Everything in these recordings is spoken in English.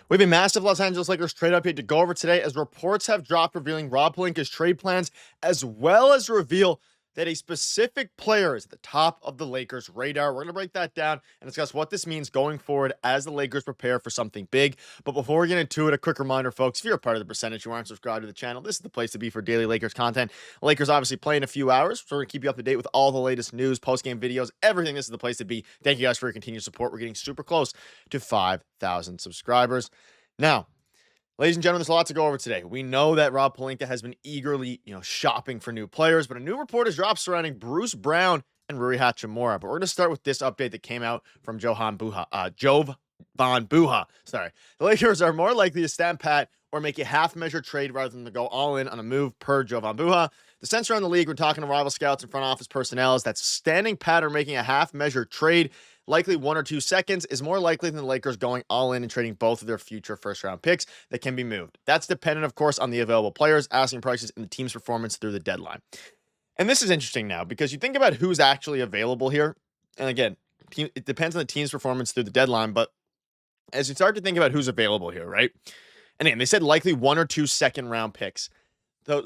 We have a massive Los Angeles Lakers trade update to go over today as reports have dropped revealing Rob Pelinka's trade plans, as well as reveal that a specific player is at the top of the Lakers' radar. We're going to break that down and discuss what this means going forward as the Lakers prepare for something big. But before we get into it, a quick reminder, folks, if you're a part of the percentage who aren't subscribed to the channel, this is the place to be for daily Lakers content. Lakers obviously play in a few hours, so we're going to keep you up to date with all the latest news, post-game videos, everything. This is the place to be. Thank you guys for your continued support. We're getting super close to 5,000 subscribers. Now, ladies and gentlemen, there's a lot to go over today. We know that Rob Pelinka has been eagerly, shopping for new players, but a new report has dropped surrounding Bruce Brown and Rui Hachimura. But we're going to start with this update that came out from Jove Von Buha. Sorry. The Lakers are more likely to stand pat or make a half-measure trade rather than to go all in on a move per Jove Von Buha. The sense around the league when talking to rival scouts and front office personnel is that standing pat or making a half-measure trade, likely 1 or 2 seconds, is more likely than the Lakers going all in and trading both of their future first-round picks that can be moved. That's dependent, of course, on the available players, asking prices, and the team's performance through the deadline. And this is interesting now because you think about who's actually available here. And again, it depends on the team's performance through the deadline, but as you start to think about who's available here, right? And again, they said likely 1 or 2 second-round picks.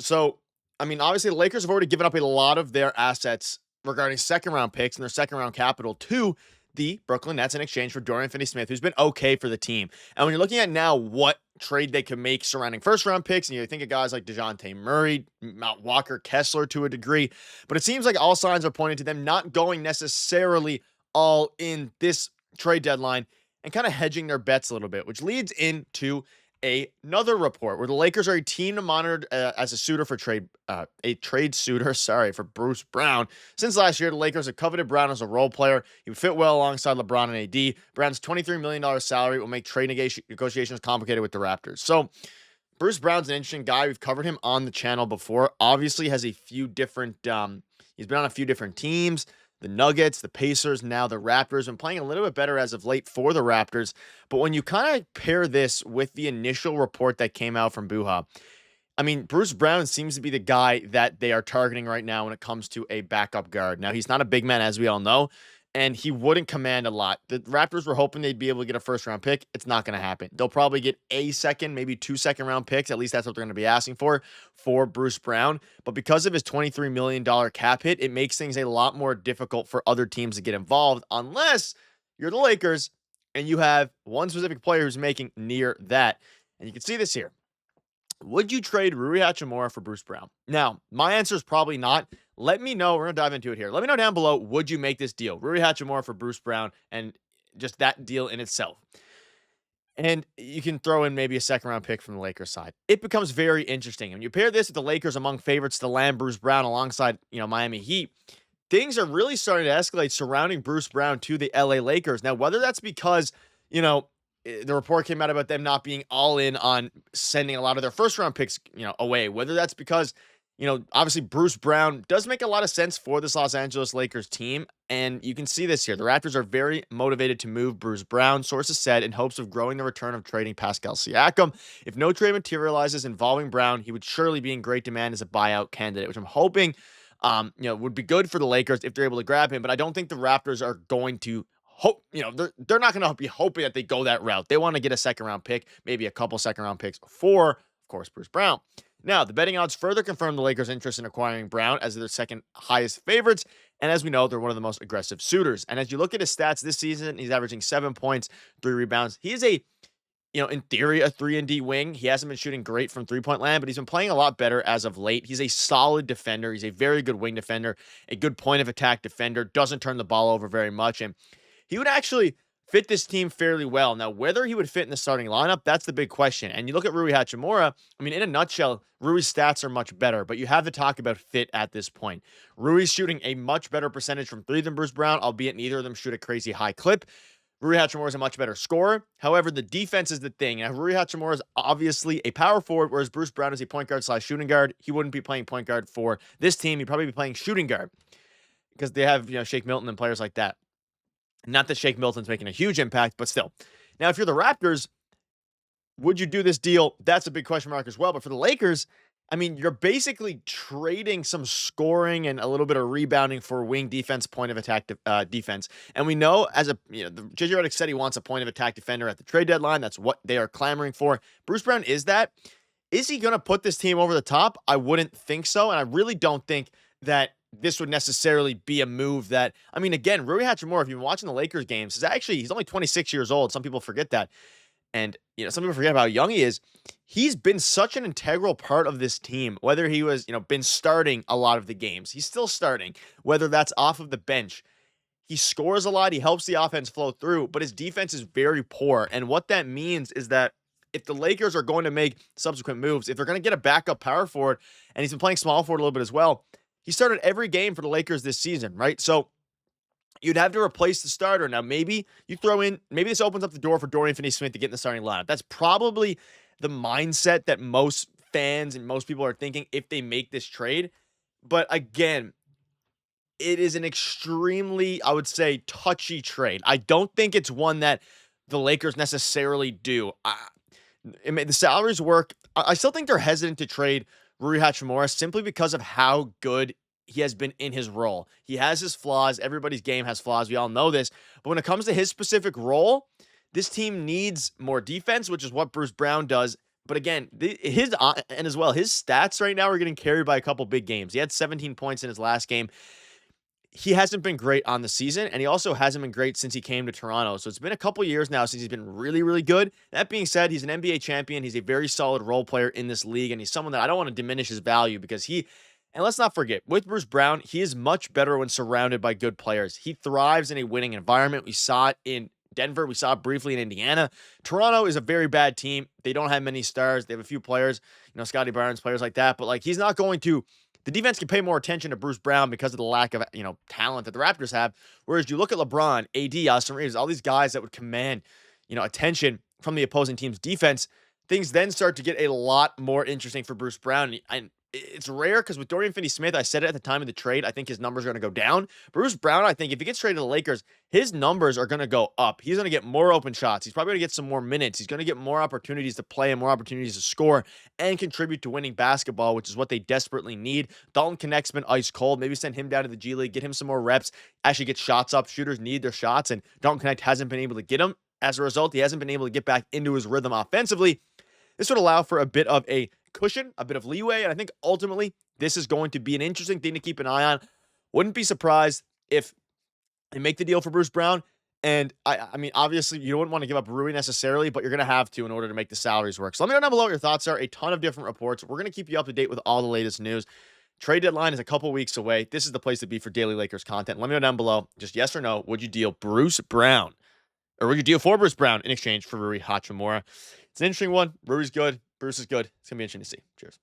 So I mean, obviously, the Lakers have already given up a lot of their assets regarding second-round picks and their second-round capital to the Brooklyn Nets in exchange for Dorian Finney-Smith, who's been okay for the team. And when you're looking at now what trade they can make surrounding first-round picks, and you think of guys like DeJounte Murray, Mount Walker, Kessler to a degree, but it seems like all signs are pointing to them not going necessarily all in this trade deadline and kind of hedging their bets a little bit, which leads into another report where the Lakers are a team monitored as a suitor for a trade suitor, for Bruce Brown. Since last year, the Lakers have coveted Brown as a role player. He would fit well alongside LeBron and AD. Brown's $23 million salary will make trade negotiations complicated with the Raptors. So Bruce Brown's an interesting guy. We've covered him on the channel before. Obviously has a few different, he's been on a few different teams. The Nuggets, the Pacers, now the Raptors, been playing a little bit better as of late for the Raptors. But when you kind of pair this with the initial report that came out from Buha, I mean, Bruce Brown seems to be the guy that they are targeting right now when it comes to a backup guard. Now, he's not a big man, as we all know, and he wouldn't command a lot. The Raptors were hoping they'd be able to get a first-round pick. It's not going to happen. They'll probably get a second, maybe 2 second-round picks. At least that's what they're going to be asking for Bruce Brown. But because of his $23 million cap hit, it makes things a lot more difficult for other teams to get involved unless you're the Lakers and you have one specific player who's making near that. And you can see this here. Would you trade Rui Hachimura for Bruce Brown? Now, my answer is probably not. Let me know. We're going to dive into it here. Let me know down below, would you make this deal? Rui Hachimura for Bruce Brown and just that deal in itself. And you can throw in maybe a second-round pick from the Lakers side. It becomes very interesting. And you pair this with the Lakers among favorites to land Bruce Brown alongside, Miami Heat. Things are really starting to escalate surrounding Bruce Brown to the LA Lakers. Now, whether that's because, the report came out about them not being all in on sending a lot of their first round picks, away, whether that's because, obviously Bruce Brown does make a lot of sense for this Los Angeles Lakers team. And you can see this here. The Raptors are very motivated to move Bruce Brown, sources said, in hopes of growing the return of trading Pascal Siakam. If no trade materializes involving Brown, he would surely be in great demand as a buyout candidate, which I'm hoping, would be good for the Lakers if they're able to grab him. But I don't think the Raptors are going to hope, they're not going to be hoping that they go that route. They want to get a second-round pick, maybe a couple second-round picks for, of course, Bruce Brown. Now, the betting odds further confirm the Lakers' interest in acquiring Brown as their second highest favorites. And as we know, they're one of the most aggressive suitors. And as you look at his stats this season, he's averaging 7 points, 3 rebounds. He is in theory, a 3-and-D wing. He hasn't been shooting great from three-point land, but he's been playing a lot better as of late. He's a solid defender. He's a very good wing defender, a good point-of-attack defender, doesn't turn the ball over very much, and he would actually fit this team fairly well. Now, whether he would fit in the starting lineup, that's the big question. And you look at Rui Hachimura, I mean, in a nutshell, Rui's stats are much better, but you have to talk about fit at this point. Rui's shooting a much better percentage from three than Bruce Brown, albeit neither of them shoot a crazy high clip. Rui Hachimura is a much better scorer. However, the defense is the thing. Now, Rui Hachimura is obviously a power forward, whereas Bruce Brown is a point guard / shooting guard. He wouldn't be playing point guard for this team. He'd probably be playing shooting guard because they have, Shake Milton and players like that. Not that Shake Milton's making a huge impact, but still. Now, if you're the Raptors, would you do this deal? That's a big question mark as well. But for the Lakers, I mean, you're basically trading some scoring and a little bit of rebounding for wing defense, point of attack defense. And we know as a, the JJ Redick said he wants a point of attack defender at the trade deadline. That's what they are clamoring for. Bruce Brown is that. Is he going to put this team over the top? I wouldn't think so. And I really don't think that this would necessarily be a move that, I mean, again, Rui Hachimura, if you've been watching the Lakers games, he's only 26 years old. Some people forget that. And, some people forget about how young he is. He's been such an integral part of this team, whether he was, been starting a lot of the games. He's still starting, whether that's off of the bench. He scores a lot. He helps the offense flow through, but his defense is very poor. And what that means is that if the Lakers are going to make subsequent moves, if they're going to get a backup power forward, and he's been playing small forward a little bit as well, he started every game for the Lakers this season, right? So you'd have to replace the starter. Now, maybe this opens up the door for Dorian Finney-Smith to get in the starting lineup. That's probably the mindset that most fans and most people are thinking if they make this trade. But again, it is an extremely, I would say, touchy trade. I don't think it's one that the Lakers necessarily do. The salaries work. I still think they're hesitant to trade Rui Hachimura simply because of how good he has been in his role. He has his flaws. Everybody's game has flaws. We all know this. But when it comes to his specific role, this team needs more defense, which is what Bruce Brown does. But again, his stats right now are getting carried by a couple big games. He had 17 points in his last game. He hasn't been great on the season, and he also hasn't been great since he came to Toronto. So it's been a couple years now since he's been really, really good. That being said, he's an NBA champion. He's a very solid role player in this league, and he's someone that I don't want to diminish his value because and let's not forget, with Bruce Brown, he is much better when surrounded by good players. He thrives in a winning environment. We saw it in Denver. We saw it briefly in Indiana. Toronto is a very bad team. They don't have many stars. They have a few players, Scotty Barnes, players like that. But he's not going to. The defense can pay more attention to Bruce Brown because of the lack of, talent that the Raptors have. Whereas you look at LeBron, AD, Austin Reaves, all these guys that would command, attention from the opposing team's defense, things then start to get a lot more interesting for Bruce Brown. And it's rare because with Dorian Finney-Smith, I said it at the time of the trade, I think his numbers are going to go down. Bruce Brown, I think if he gets traded to the Lakers, his numbers are going to go up. He's going to get more open shots. He's probably going to get some more minutes. He's going to get more opportunities to play and more opportunities to score and contribute to winning basketball, which is what they desperately need. Dalton Knecht's been ice cold. Maybe send him down to the G League, get him some more reps, actually get shots up. Shooters need their shots, and Dalton Knecht hasn't been able to get them. As a result, he hasn't been able to get back into his rhythm offensively. This would allow for a bit of a cushion, a bit of leeway, and I think ultimately this is going to be an interesting thing to keep an eye on. Wouldn't be surprised if they make the deal for Bruce Brown. And I mean, obviously, you don't want to give up Rui necessarily, but you're going to have to in order to make the salaries work. So let me know down below what your thoughts are. A ton of different reports. We're going to keep you up to date with all the latest news. Trade deadline is a couple weeks away. This is the place to be for daily Lakers content. Let me know down below, just yes or no, would you deal Bruce Brown? Or would you deal for Bruce Brown in exchange for Rui Hachimura? It's an interesting one. Rui's good. Bruce is good. It's going to be interesting to see. Cheers.